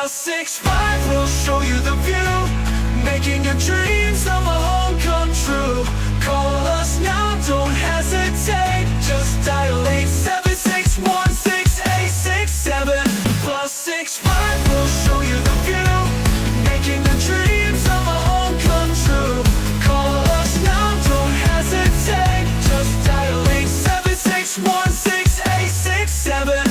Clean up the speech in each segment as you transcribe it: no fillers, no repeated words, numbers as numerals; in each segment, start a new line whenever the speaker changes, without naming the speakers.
+65 will show you the view, making your dreams of a home come true. Call us now, don't hesitate. Just dial 876-16867. +65 will show you the view, making the dreams of a home come true. Call us now, don't hesitate. Just dial 876-16867.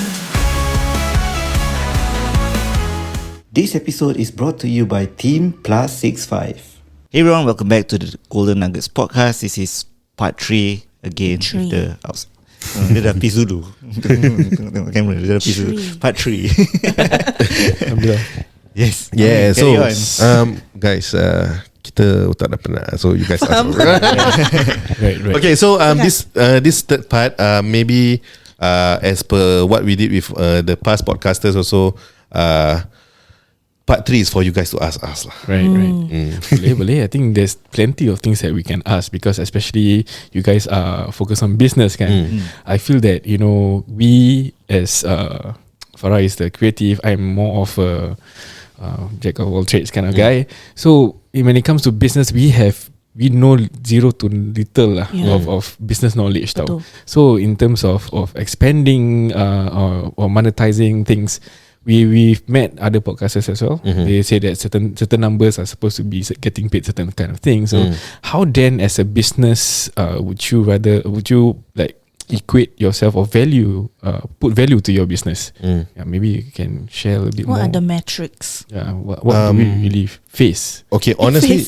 This episode is brought to you by Team +65. Hey everyone, welcome back to the Golden Nuggets podcast. This is part 3 again. With the dia dah pis dulu. Tengok kamera, dia dah pis dulu. Part 3. Yes.
Yeah,
Carry
so
on.
guys, kita tak ada pernah. So you guys ask.
Right.
Okay, so this third part, maybe as per what we did with the past podcasters also, part 3 is for you guys to ask us lah.
Right. Boleh. I think there's plenty of things that we can ask, because especially you guys are focused on business kan. I feel that, you know, we as Farah is the creative, I'm more of a jack of all trades kind of guy. So when it comes to business, we know zero to little lah of business knowledge tau. So in terms of expanding or monetizing things, we've met other podcasters as well. They say that certain numbers are supposed to be getting paid certain kind of things. So how then as a business would you like equate yourself or put value to your business? Yeah, maybe you can share a bit more.
What are the metrics?
Yeah, what do we really face?
Okay, honestly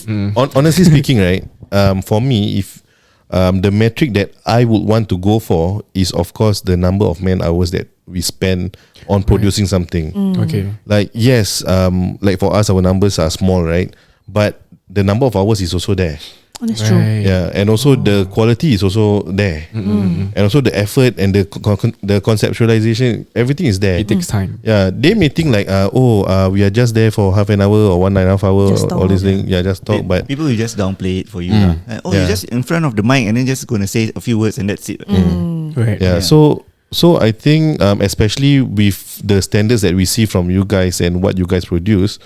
speaking, right? For me, if the metric that I would want to go for is, of course, the number of man hours that we spend on producing something.
Okay.
Like yes, like for us, our numbers are small, right? But the number of hours is also there.
Oh, that's true.
Yeah, and also the quality is also there, and also the effort and the conceptualization, everything is there.
It takes time.
Yeah, they may think like, we are just there for half an hour or 1.5 hours, all these things. Yeah, just talk. But
people will just downplay it for you. You're just in front of the mic and then just gonna say a few words and that's it.
Right.
yeah, so I think especially with the standards that we see from you guys and what you guys produce,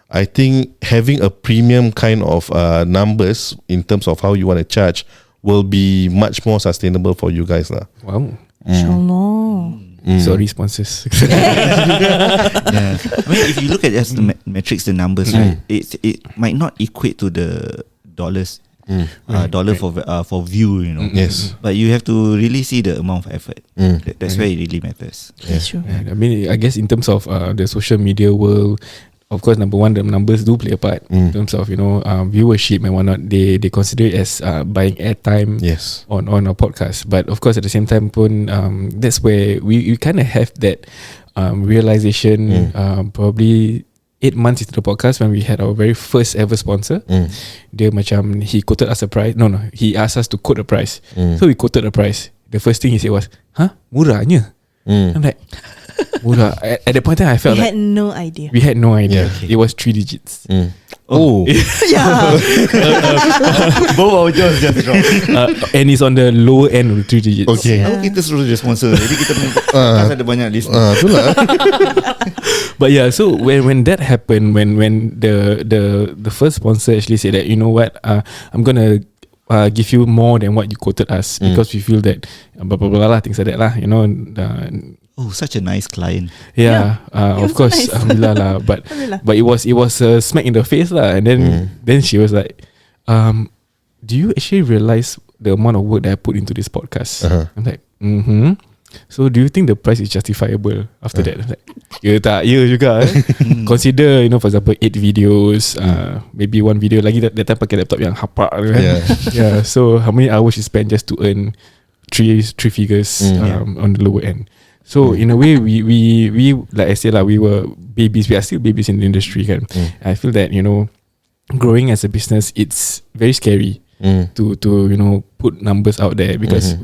I think having a premium kind of numbers in terms of how you want to charge will be much more sustainable for you guys lah.
Wow.
Inshallah.
So responses.
Yeah. I mean, if you look at just the metrics, the numbers, right? It might not equate to the dollars. Dollar for view, you know.
Yes.
But you have to really see the amount of effort. That's where it really matters.
That's true.
I mean, I guess in terms of the social media world, of course, number one, the numbers do play a part in terms of, you know, viewership and whatnot. They consider it as buying airtime on a podcast. But of course, at the same time, that's where we kind of have that realization. Probably 8 months into the podcast, when we had our very first ever sponsor, dia macam he quoted us a price. No, he asked us to quote a price. So we quoted a price. The first thing he said was, murahnya. I'm like, murah. At that point in time, I felt
We had no idea.
we had no idea.
Yeah.
It was 3 digits.
Oh.
Yeah.
Both our jaws just drop.
And it's on the lower end of the 3 digits.
Okay.
Kita suruh dia sponsor. Jadi kita ada banyak listener.
Itulah.
But yeah, so when that happened, when the first sponsor actually said that, you know what, I'm gonna give you more than what you quoted us, because we feel that blah blah blah, things like that lah, you know.
Such a nice client.
Yeah, of course,
nice.
alhamdulillah lah. But it was a smack in the face lah. And then she was like, do you actually realize the amount of work that I put into this podcast? I'm like, so do you think the price is justifiable after that? I'm like, ya juga. Consider, you know, for example, 8 videos, maybe 1 video lagi that time pakai laptop yang hapak kan. Yeah. So how many hours you spend just to earn 3 figures on the lower end? So in a way, we like I said lah, we were babies. We are still babies in the industry kan. I feel that, you know, growing as a business, it's very scary to you know, put numbers out there, because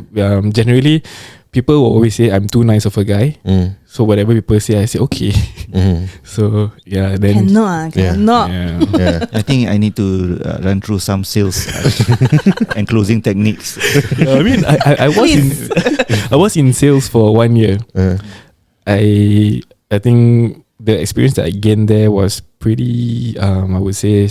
generally people will always say I'm too nice of a guy. So whatever people say, I say okay. So yeah, then
Cannot.
yeah.
I think I need to run through some sales and closing techniques.
I mean, I was in sales for 1 year. I think the experience that I gained there was pretty, I would say,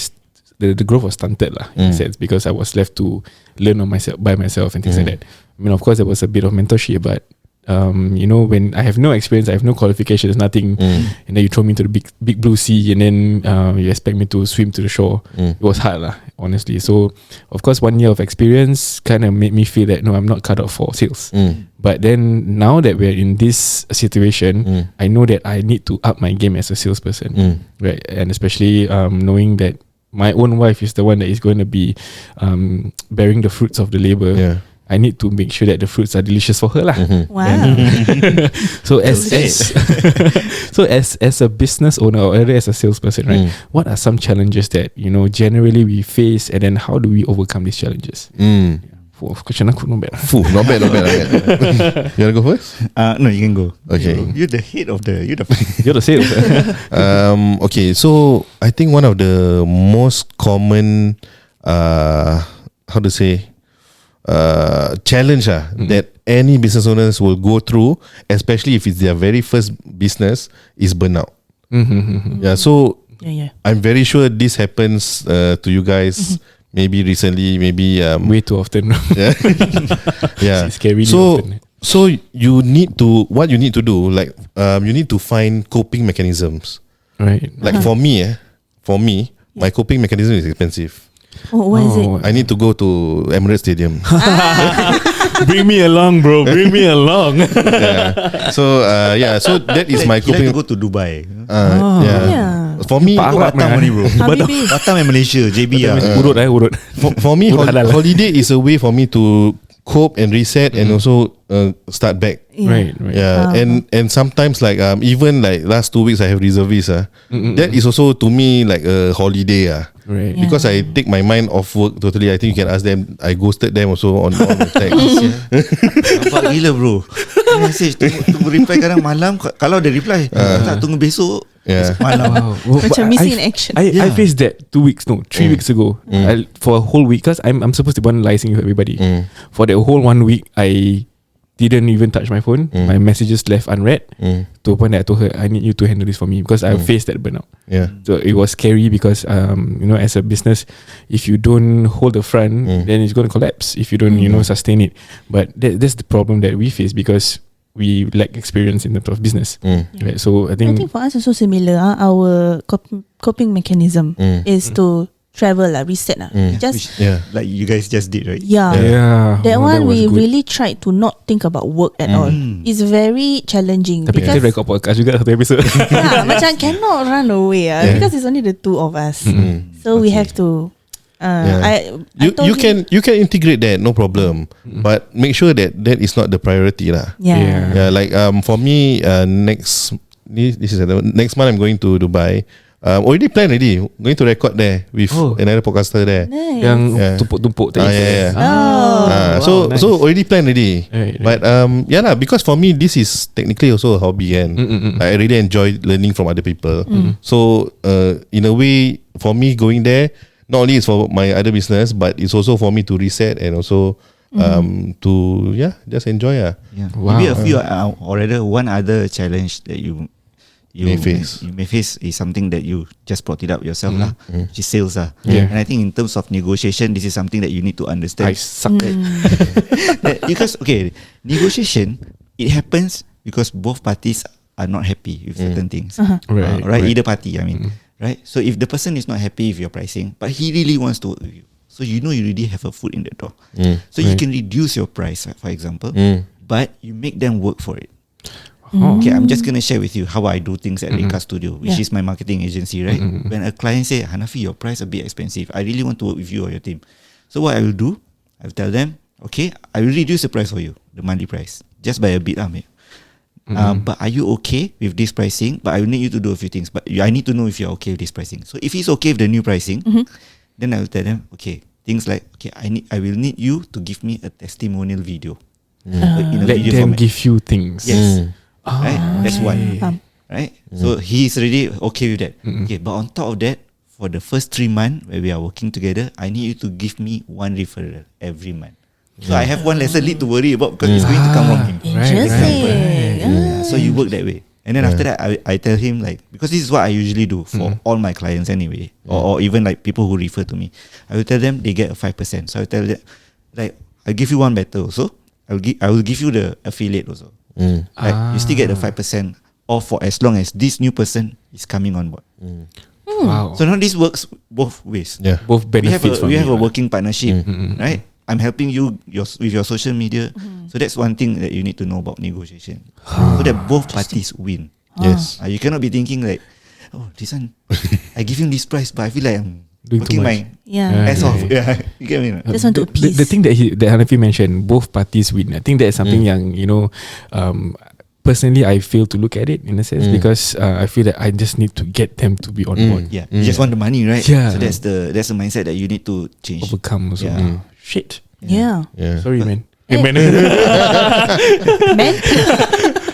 the growth was stunted lah, in a sense, because I was left to learn on myself by myself and things like that. I mean, of course, there was a bit of mentorship, but you know, when I have no experience, I have no qualifications, nothing, and then you throw me into the big blue sea, and then you expect me to swim to the shore. It was hard lah, honestly. So, of course, 1 year of experience kind of made me feel that no, I'm not cut out for sales. But then now that we're in this situation, I know that I need to up my game as a salesperson, right? And especially knowing that my own wife is the one that is going to be bearing the fruits of the labor.
Yeah.
I need to make sure that the fruits are delicious for her lah.
Wow.
So as a business owner or as a salesperson, right? What are some challenges that, you know, generally we face, and then how do we overcome these challenges? Question aku not bad.
Not bad. You wanna go first?
No, you can go.
Okay.
You're the head of the. You're
You're the sales.
Okay, so I think one of the most common, how to say, challenge that any business owners will go through, especially if it's their very first business, is burnout. Yeah, so
Yeah.
I'm very sure this happens to you guys. Maybe recently, maybe
Way too often.
yeah.
It's scary.
So you need to, what you need to do, like you need to find coping mechanisms.
Right.
Like for me, my coping mechanism is expensive.
Oh, what is it?
I need to go to Emirates Stadium.
Bring me along, bro. Bring me along.
So that is my
You like
coping.
to go to Dubai.
Yeah.
For me,
Batam only, bro.
Habibi.
Batam and Malaysia, JB.
Urut.
for me,
Udah halal.
holiday is a way for me to cope and reset and also start back.
Right.
Yeah, and sometimes like even like last 2 weeks I have reservists. That is also to me like a holiday.
Right.
Yeah.
Because I take my mind off work totally. I think you can ask them. I ghosted them also on the text.
Nampak gila, bro. Message tunggu reply kadang malam. Kalau ada reply, tak tunggu besok.
Yeah.
Malam.
Macam missing in action.
I faced that 3 weeks ago. For a whole week, because I'm supposed to be liaising with everybody. For the whole 1 week, I didn't even touch my phone. My messages left unread. To a point that I told her, I need you to handle this for me, because I faced that burnout.
Yeah.
So it was scary because you know, as a business, if you don't hold the front, then it's going to collapse if you don't sustain it. But that's the problem that we face, because we lack experience in the business. Right? So I
I think
think
for us also similar. Our coping mechanism is to travel reset Just
Like you guys just did, right?
that
oh,
one
was
we
good.
really tried to not think about work at all. It's very challenging
Tapi kita
because
record podcast juga satu episode.
macam cannot run away because it's only the two of us. So we have to.
You can integrate that, no problem. But make sure that is not the priority lah.
Yeah.
Like for me, next month I'm going to Dubai. Already planned already. Going to record there with another podcaster there.
Nice.
Yang tumpuk-tumpuk tadi.
Oh.
So already planned already.
Right.
But because for me this is technically also a hobby, and I really enjoy learning from other people. So in a way, for me going there, not only is for my other business, but it's also for me to reset and also to just enjoy.
Yeah.
Wow.
Maybe a few already. One other challenge that you
may face.
You may face is something that you just brought it up yourself lah, which is sales lah.
Yeah.
And I think in terms of negotiation, this is something that you need to understand.
I suck at
Because negotiation, it happens because both parties are not happy with certain things.
Right.
Either party, I mean. Right? So if the person is not happy with your pricing, but he really wants to work with you, so you know you already have a foot in the door. So you can reduce your price, for example, but you make them work for it. Okay, I'm just gonna share with you how I do things at Reka Studio, which is my marketing agency, right? When a client say, Hanafi, your price a bit expensive, I really want to work with you or your team. So what I will do, I will tell them, okay, I will reduce the price for you, the monthly price, just by a bit, mate. But are you okay with this pricing? But I will need you to do a few things. But I need to know if you're okay with this pricing. So if he's okay with the new pricing, then I will tell them, okay, things like, okay, I will need you to give me a testimonial video. In a
let
video
them
format.
give you things.
Yes. Right? That's one. Right? So he's already okay with that. Okay, but on top of that, for the first 3 months where we are working together, I need you to give me 1 referral every month. So I have one lesser lead to worry about because it's going to come from him.
Interesting.
So you work that way. And then after that, I tell him like, because this is what I usually do for all my clients anyway, or even like people who refer to me. I will tell them they get a 5%. So I tell them like, I'll give you one better also. I will give you the affiliate also. Like, you still get the 5% off for as long as this new person is coming on board.
Wow.
So now this works both ways.
Yeah.
Both benefits.
We have a working partnership, right? I'm helping you with your social media. So that's one thing that you need to know about negotiation. So that both parties win.
Yes.
You cannot be thinking like, oh, this one, I give him this price, but I feel like I'm
Doing too
working
much.
my ass off. Yeah, you get me?
Just want to appease.
The thing that Hanafi mentioned, both parties win. I think that is something yang, personally I fail to look at it in a sense because I feel that I just need to get them to be on board.
Yeah, you just want the money, right?
Yeah.
So that's the mindset that you need to change.
Overcome also.
Yeah.
Shit.
Yeah.
Yeah.
Sorry, man.
Eh.
Man.
Man.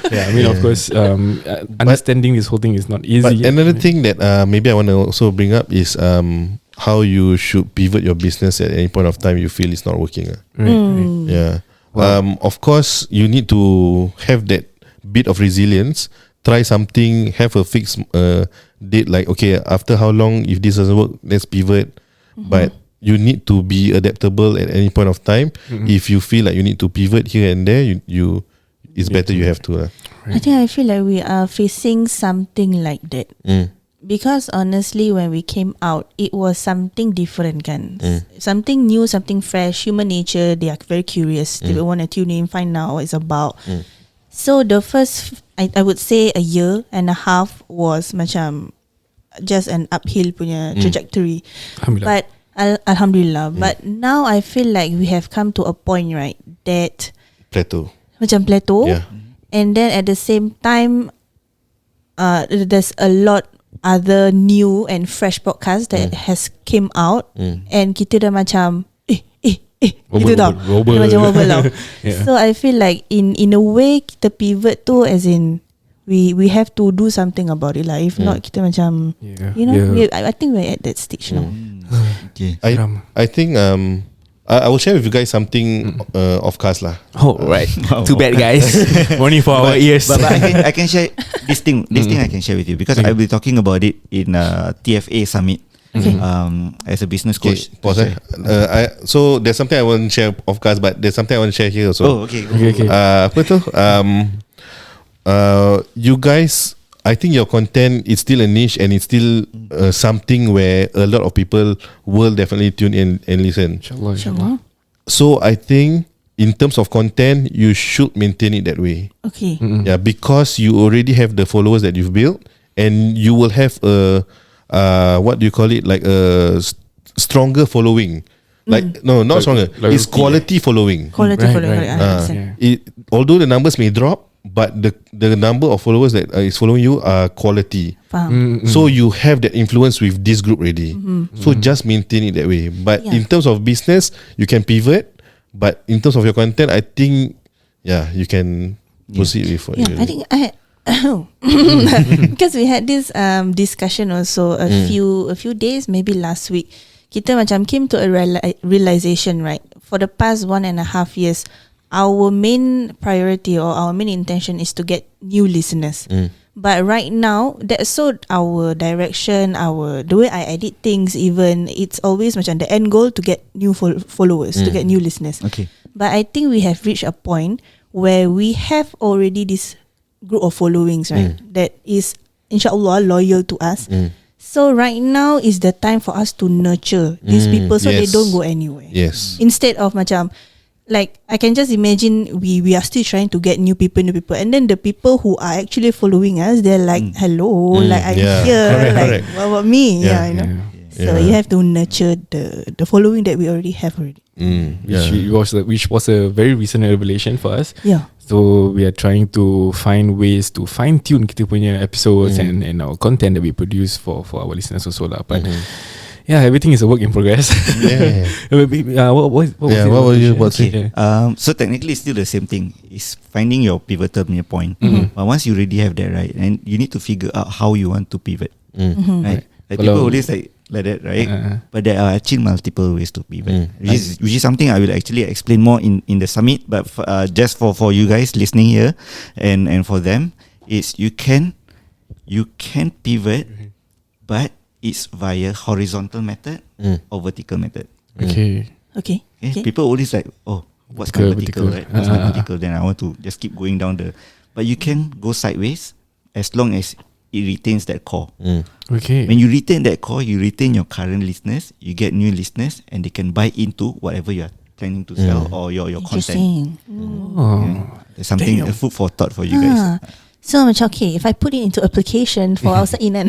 Yeah, I mean, of course, understanding this whole thing is not easy.
But another thing that maybe I want to also bring up is how you should pivot your business at any point of time you feel it's not working.
Right.
Yeah. Of course, you need to have that bit of resilience. Try something. Have a fixed date. Like, okay, after how long? If this doesn't work, let's pivot. But you need to be adaptable at any point of time. If you feel like you need to pivot here and there, you it's better you have to.
I think I feel like we are facing something like that. Because honestly, when we came out, it was something different, kan? Something new, something fresh. Human nature, they are very curious. They want to tune in, find out what it's about. So the first, I would say a year and a half was macam just an uphill punya trajectory.
Alhamdulillah.
But Alhamdulillah. But now I feel like we have come to a point, right, that
Plateau.
macam plateau.
Yeah.
And then at the same time, there's a lot other new and fresh podcast that has came out, and kita dah macam gitu tau.
Wobble.
Dia macam wobble tau.
Yeah.
So I feel like in a way kita pivot tu as in we have to do something about it lah. If not kita macam I think we're at that stage now.
Okay.
I think I will share with you guys something of course lah.
Oh, right. Too bad, guys. Only for our ears.
But I can share this thing. This thing I can share with you because I'll be talking about it in TFA summit. As a business coach.
Pause. So there's something I want to share of course, but there's something I want to share here also.
Oh, okay.
Apa tu? You guys, I think your content is still a niche and it's still something where a lot of people will definitely tune in and listen.
Inshallah.
So I think in terms of content, you should maintain it that way.
Okay.
Yeah, because you already have the followers that you've built, and you will have a what do you call it? Like a stronger following. Like no, not stronger.
like
It's quality following.
Quality
Right,
following.
right.
I understand.
Although the numbers may drop, but the number of followers that is following you are quality.
Faham.
So you have that influence with this group already. So just maintain it that way. But in terms of business, you can pivot. But in terms of your content, I think you can proceed with what
I think I because we had this discussion also a few days, maybe last week. Kita macam came to a realization, right? For the past 1.5 years, our main priority or our main intention is to get new listeners. But right now, that's so our direction, the way I edit things, even it's always macam the end goal to get new followers, to get new listeners.
Okay.
But I think we have reached a point where we have already this group of followings, right? That is inshallah loyal to us. So right now is the time for us to nurture these people so they don't go anywhere.
Yes.
Instead of macam, like I can just imagine we are still trying to get new people, and then the people who are actually following us, they're like, hello, like I'm here,
Correct.
What about me?
Yeah.
You know. So you have to nurture the following that we already have already.
Which was a very recent revelation for us.
Yeah.
So we are trying to find ways to fine tune kita punya episodes and our content that we produce for our listeners also lah. But everything is a work in progress. What
were you about to say?
So technically it's still the same thing. It's finding your pivotal point. But once you already have that, right, and you need to figure out how you want to pivot. Right? Like people always like that, right? But there are actually multiple ways to pivot, which is something I will actually explain more in the summit. But just for you guys listening here and for them, is you can pivot, but it's via horizontal method or vertical method.
Okay.
Okay.
Okay? People always like, oh, what's my vertical, right? What's my vertical? Then I want to just keep going down the. But you can go sideways as long as it retains that core.
Okay.
When you retain that core, you retain your current listeners, you get new listeners, and they can buy into whatever you are planning to sell or your content.
Interesting.
There's something, a food for thought for you guys.
So macam okay, if I put it into application for outside in kan,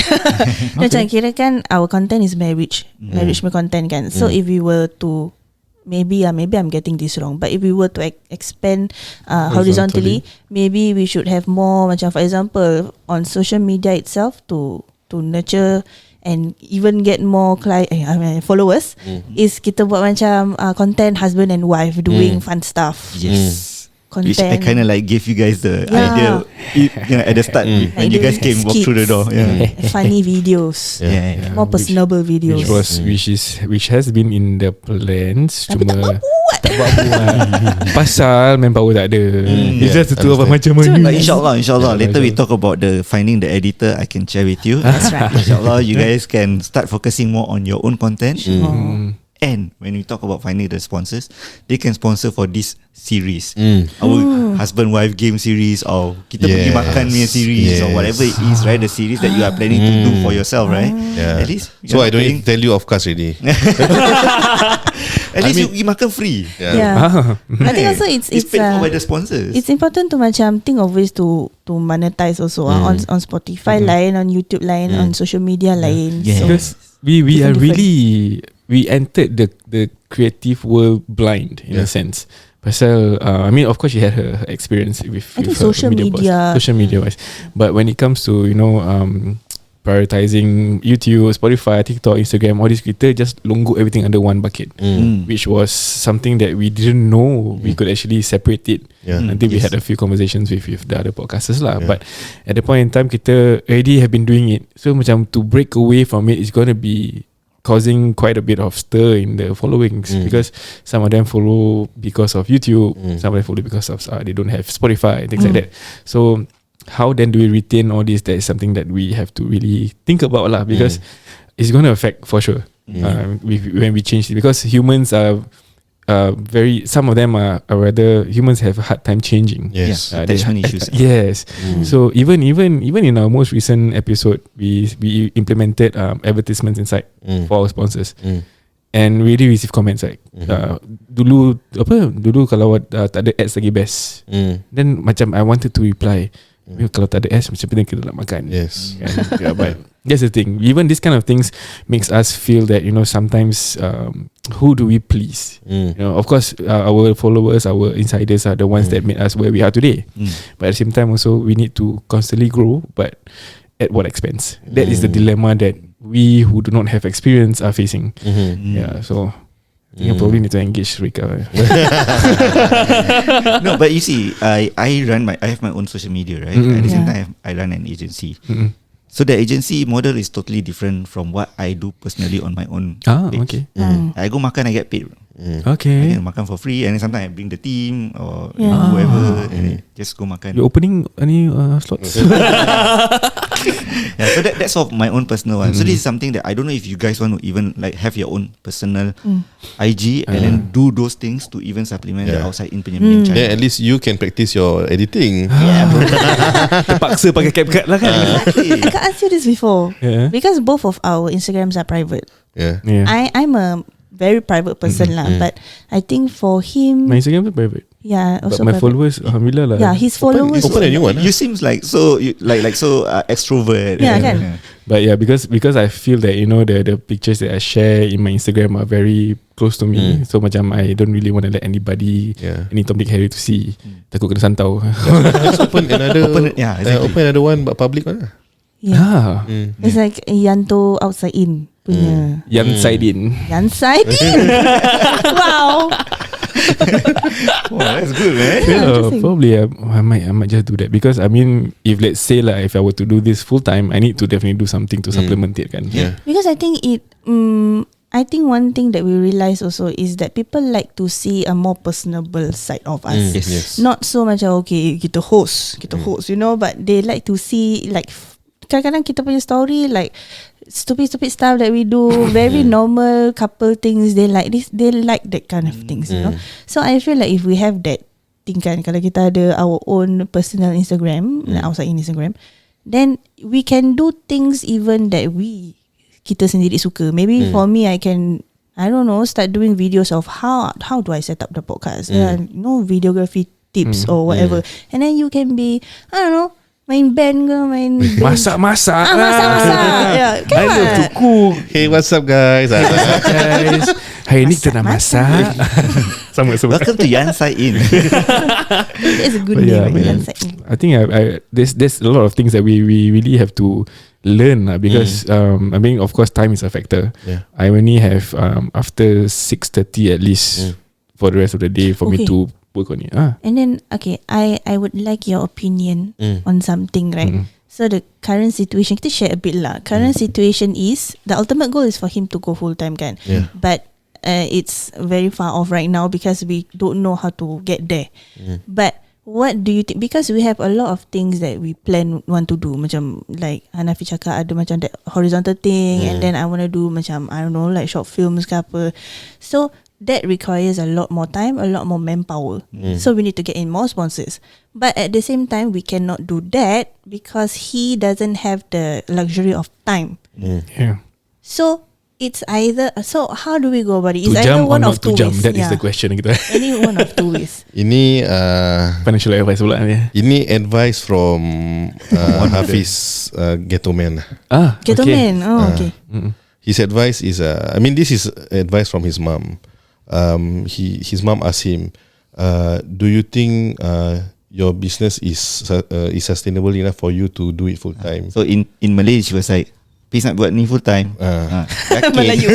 macam kira kan our content is marriage punya content kan. So if we were to maybe I'm getting this wrong, but if we were to expand horizontally, maybe we should have more macam for example on social media itself to nurture and even get more followers, is kita buat macam content husband and wife doing fun stuff.
Yes.
Content.
Which I kind of like gave you guys the idea at the start when you guys came walk through the door.
Funny videos, more personable videos.
Which has been in the plans.
Tapi tak
Cuma
buat.
tak buat. Pasal manpower tak ada. It's just to apa macam mana.
But inshallah later we talk about the finding the editor. I can share with you.
That's right.
Inshallah you guys can start focusing more on your own content. And when we talk about finding the sponsors, they can sponsor for this series, our husband-wife game series, or kita pergi makan punya series, or whatever it is, right? The series that you are planning to do for yourself, right?
Yeah.
At least,
So I don't need to tell you of course already.
at least you makan free.
Yeah. I think also it's
paid for by the sponsors.
It's important to macam think of ways to monetize also on Spotify lain, on YouTube lain, on social media lain.
Yeah.
So
Because we are
different.
really we entered the creative world blind in a sense. Pasal I mean of course she had her experience with
I think
her
social media
wise, but when it comes to prioritizing YouTube, Spotify, TikTok, Instagram, all this, kita just longo everything under one bucket, which was something that we didn't know we could actually separate it. Until we had a few conversations with the other podcasters lah. But at the point in time, kita already have been doing it. So macam to break away from it is going to be causing quite a bit of stir in the followings, because some of them follow because of YouTube, some of them follow because of they don't have Spotify, things like that. So how then do we retain all this? That is something that we have to really think about lah, because it's going to affect for sure when we change it, because humans are some of them are rather, humans have a hard time changing.
Yes.
Attachment issues.
Yes. So even in our most recent episode, we implemented advertisements inside for our sponsors, and really receive comments like dulu kalau tak ada ads lagi best. Then macam I wanted to reply, kalau tak ada ads macam mana kita nak makan.
Yes.
But that's the thing. Even this kind of things makes us feel that sometimes who do we please? Of course, our followers, our insiders are the ones that made us where we are today. But at the same time, also we need to constantly grow. But at what expense? That is the dilemma that we who do not have experience are facing. Yeah. So you probably need to engage Rika.
No, but you see, I have my own social media, right? At the same time, I run an agency. So the agency model is totally different from what I do personally on my own page.
Okay.
I go makan, I get paid.
Okay.
I can makan for free, and then sometimes I bring the team or whoever, and just go makan.
You opening any slots?
Yeah, so that's of my own personal one. So this is something that I don't know if you guys want to even like have your own personal IG and then do those things to even supplement the outside in punya main channel.
Then at least you can practice your editing.
Terpaksa pakai CapCut lah kan.
I can ask you this before,
Yeah.
because both of our Instagrams are private.
Yeah.
I'm a very private person lah, but I think for him,
My Instagram is private.
yeah,
But
also
my
private.
followers, alhamdulillah lah.
Yeah, his followers.
Open a new one.
You seems like so extrovert.
Yeah, kan?
But yeah, because I feel that the pictures that I share in my Instagram are very close to me. So macam I don't really want to let anybody, any Tom Dick Harry to see. Takut kena santau.
Just open another.
Exactly.
Open another one, but public one.
Yeah. It's like Yanto outside in punya.
Yang side in.
Inside in. Wow.
Oh, that's good, man.
Interesting.
Probably I might just do that, because I mean, if let's say if I were to do this full time, I need to definitely do something to supplement it kan.
Yeah.
Because I think it I think one thing that we realize also is that people like to see a more personable side of us.
Yes.
Not so much okay, kita host, you know, but they like to see like kadang-kadang kita punya story like stupid stuff that we do, very normal couple things. They like this, they like that kind of things, you know. So I feel like if we have that thing kan, kalau kita ada our own personal Instagram, like outside in Instagram, then we can do things even that kita sendiri suka. Maybe for me, I can, I don't know, start doing videos of how do I set up the podcast, you know, videography tips or whatever. And then you can be, I don't know, main band ke, main
Masak-masak.
Yeah,
I love to cook.
Hey, what's up guys?
Guys, hari ni kita nak masak. Sama.
Welcome to Yan Sai In.
It's a good
But
name.
I think there's a lot of things that we really have to learn because I mean, of course, time is a factor.
Yeah.
I only have after 6:30 at least for the rest of the day for me to work on it.
And then, okay, I would like your opinion on something, right? So the current situation, kita share a bit lah. Current situation is, the ultimate goal is for him to go full time kan?
Yeah.
But it's very far off right now because we don't know how to get there. But what do you think? Because we have a lot of things that we want to do. Macam like Hanafi cakap ada macam that horizontal thing, and then I want to do macam, I don't know, like short films ke apa. So that requires a lot more time, a lot more manpower. So we need to get in more sponsors. But at the same time, we cannot do that because he doesn't have the luxury of time.
Yeah.
So it's either, so how do we go about it?
To
It's either
jump or
one
not
of two
to jump?
ways.
That is the question kita.
Any one of two ways.
Ini
Financial advice pula ni.
ini advice from Hafiz Ghetto Man.
Ghetto man. Oh, okay.
His advice is, I mean, this is advice from his mom. His mom asked him, do you think your business is sustainable enough for you to do it full time?
So in Malay she was like, please nak buat ni full time.
Melayu.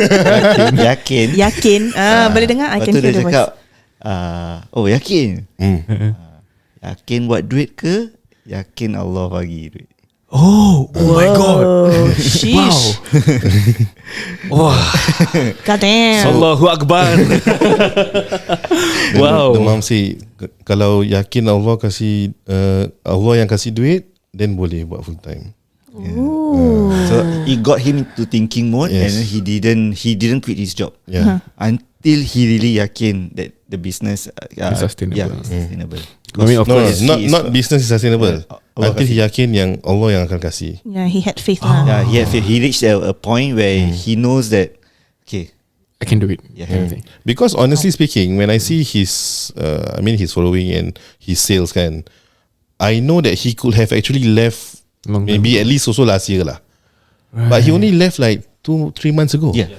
Yakin.
Yakin. Boleh dengar? I
Lepas
can
tu
hear
dia
the voice.
cakap, oh yakin. Yakin buat duit ke? Yakin Allah bagi duit.
Oh my God.
Sheesh.
Wah.
God damn.
Allahu Akbar.
The mom say, kalau yakin Allah kasih Allah yang kasih duit, then boleh buat full time.
So it got him into thinking mode,
Yes.
and then he didn't quit his job until he really yakin that the business
Is sustainable.
Yeah, is sustainable.
I mean, of
No,
course,
not business is sustainable.
Allah
Until he yakin yang Allah yang akan kasih.
Yeah, he had faith lah.
Yeah, he reached a point where he knows that okay,
I can do it.
Yeah.
Everything.
Because honestly speaking, when I see his his following and his sales kan, I know that he could have actually left
Long
maybe at least also last year lah. But he only left like 2-3 months ago.
yeah.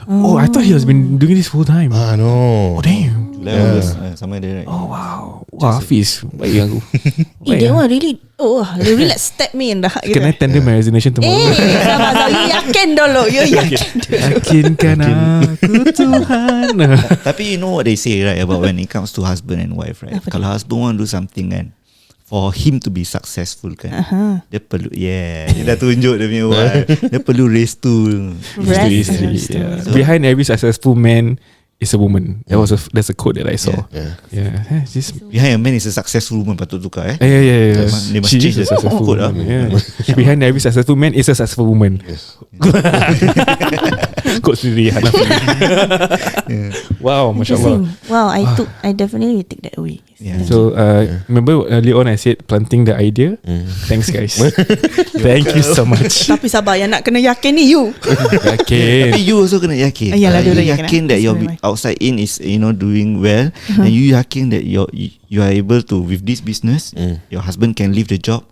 Oh, I thought he has been doing this full time.
No.
Oh damn.
July August sama ada right.
Oh wow. Wah, Hafiz. Baik aku.
That one really, they really like stab me in the heart.
Can I tender my resignation tomorrow?
Sabar, you yakin dulu. You yakin dulu.
Yakinkan aku Tuhan.
Tapi you know what they say right about when it comes to husband and wife right?
Apa
Kalau husband want to do something kan, for him to be successful kan, dia perlu dia dah tunjuk dia punya wife, dia perlu raise tool.
Isteri. Yeah. Behind every successful man is a woman. That's a quote that I saw. Yeah. Just
Behind a man is a successful woman, patut tukar
yeah.
They must
She
change
is
the
a successful
code
woman. Yeah. Behind every successful man is a successful woman.
Yes.
Quote sendiri Hanafi. Wow, mashallah.
Interesting. Wow, I definitely will take that away.
Yeah.
So remember earlier on I said planting the idea. Thanks guys. Thank you so much.
Tapi sabar, yang nak kena yakin ni you.
Okay.
Tapi you also kena yakin.
Yalah,
You
dua-dua
yakin
kena.
that your
Bismillah.
outside in is doing well, and you yakin that you are able to with this business, your husband can leave the job.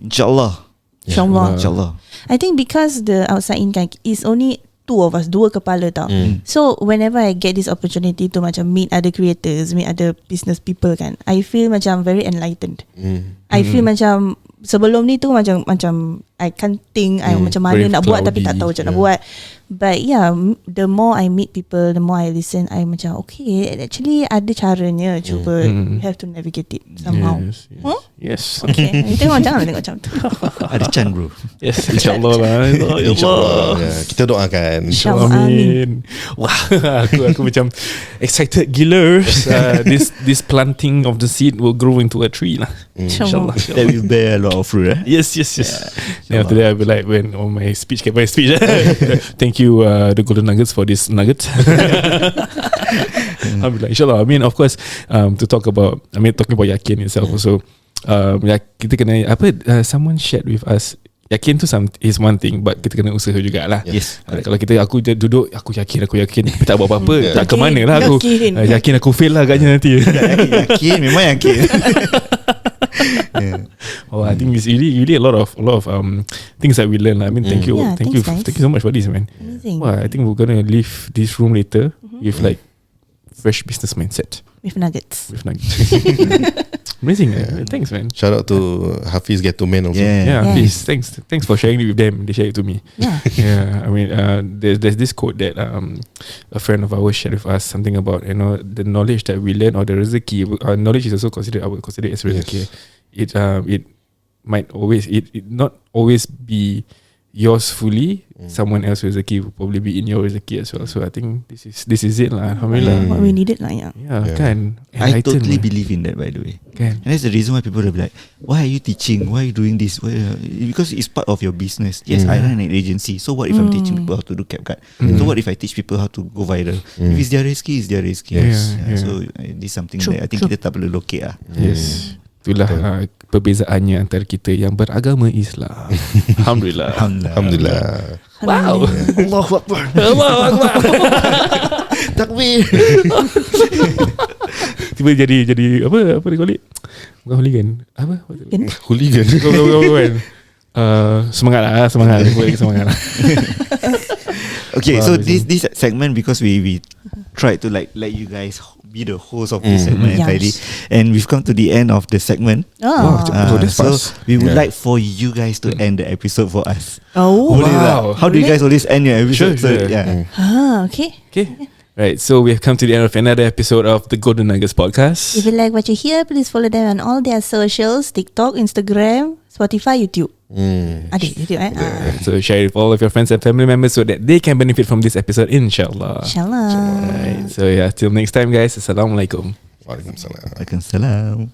Insyaallah.
InsyaAllah. I think because the outside in kan is only two of us, dua kepala tau. So whenever I get this opportunity to macam meet other creators, meet other business people kan, I feel macam very enlightened. I feel macam sebelum ni tu macam I can't think I macam
very
mana nak buat tapi tak
cloudy.
tahu macam nak buat. But yeah, the more I meet people, the more I listen, I macam okay, actually ada caranya. Cuba you have to navigate it somehow.
Yes, yes.
Huh?
Yes.
Okay, you tengok janganlah tengok macam tu.
Ada Chan bro.
Yes, insyaAllah lah.
InsyaAllah. Ya, kita doakan.
InsyaAllah.
Amin. Wah, aku macam excited gila. This planting of the seed will grow into a tree lah.
InsyaAllah.
That will bear a lot of fruit.
Yes. Then after that, I'll be like, when on my speech, thank you, the Golden Nuggets, for this nugget. I'll be like, insyaAllah. I mean, of course, talking about yakin itself also. Kita kena someone shared with us. Yakin tu is one thing, but kita kena usaha jugalah.
Yes.
Kalau aku duduk, aku yakin tapi tak buat apa-apa, tak ke mana lah aku.
Yakin.
Yakin aku fail lah agaknya nanti.
Yakin, memang yakin.
Oh, I think it's really a lot of things that we learn. I mean, thank you
Yeah, thanks,
thank you so much for this, man.
Amazing.
Well, I think we're gonna leave this room later with like fresh business mindset.
With nuggets.
Amazing. Thanks, man.
Shout out to Hafiz Ghetto Man also.
Yeah,
Yes.
please. Thanks for sharing it with them. They share it to me.
Yeah.
Yeah, I mean, there's this quote that a friend of ours shared with us, something about the knowledge that we learn, or the rezeki. Knowledge is also I would consider it as rezeki. It might always not always be yours fully. Someone else's rezeki will probably be in your rezeki as well. So I think this is it lah. Alhamdulillah.
What we needed lah, yeah.
Yeah, kan.
I
Enlighten,
totally
man.
believe in that, by the way.
Kan.
And that's the reason why people will be like, why are you teaching? Why are you doing this? Because it's part of your business. Yes, I run an agency. So what if I'm teaching people how to do CapCut? So what if I teach people how to go viral? If it's their rezeki, it's their rezeki.
Yes. Yeah.
So this is something
True,
that I think kita tak perlu locate lah.
Yes. Itulah perbezaannya antara kita yang beragama Islam. Alhamdulillah.
Alhamdulillah.
Wow.
Allahu Akbar.
Allahu Akbar.
Takbir.
Tiba jadi apa dia call it? Bukan hooligan. Apa?
Hooligan.
Bukan. Semangat lah.
Okay, so this segment, because we tried to like let you guys be the host of this segment entirely, and we've come to the end of the segment.
Oh.
So we would like for you guys to end the episode for us.
Oh.
Boleh tak? How do you guys always end your episode?
Sure.
Okay.
Okay. Right, so we have come to the end of another episode of the Golden Nuggets podcast.
If you like what you hear, please follow them on all their socials: TikTok, Instagram, Spotify, YouTube. Ada YouTube
So share it with all of your friends and family members so that they can benefit from this episode, inshallah.
InsyaAllah.
Right, so yeah, till next time guys, Assalamualaikum.
Waalaikumsalam.
Waalaikumsalam.